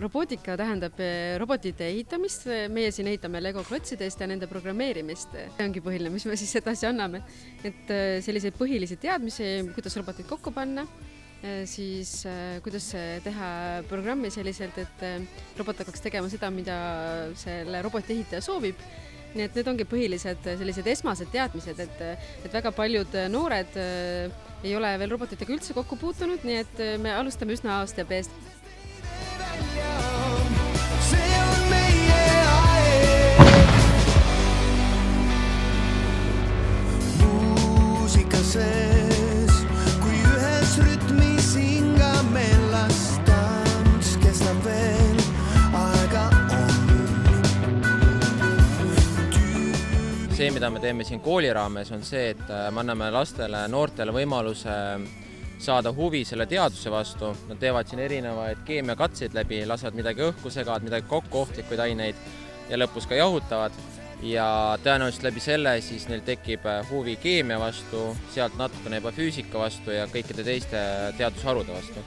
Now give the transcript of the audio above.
Robootika tähendab robotite ehitamist, meie siin ehitame Lego klotsidest ja nende programmeerimist. See ongi põhiline, mis me siis edasi anname. Et selliseid põhilisi teadmisi, kuidas robotid kokku panna, siis kuidas teha programmi selliselt, et robot hakkaks tegema seda, mida selle roboti ehitaja soovib. Nii et need ongi põhilised sellised esmased teadmised, et väga paljud noored ei ole veel robotitega üldse kokku puutunud, nii et me alustame üsna aastape eest. Kui ühes rütmis hingame lastans, kestab veel aega on. See, mida me teeme siin kooli raames, on see, et me anname lastele, noortele võimaluse saada huvi selle teaduse vastu. Nad teevad siin erinevaid keemiakatseid läbi, lasevad midagi õhku, segavad midagi kokku, ohtlikuid aineid ja lõpus ka jahutavad. Ja tõenäoliselt läbi selle siis neil tekib huvi keemia vastu, sealt natukene juba füüsika vastu ja kõikide teiste teadusharude vastu.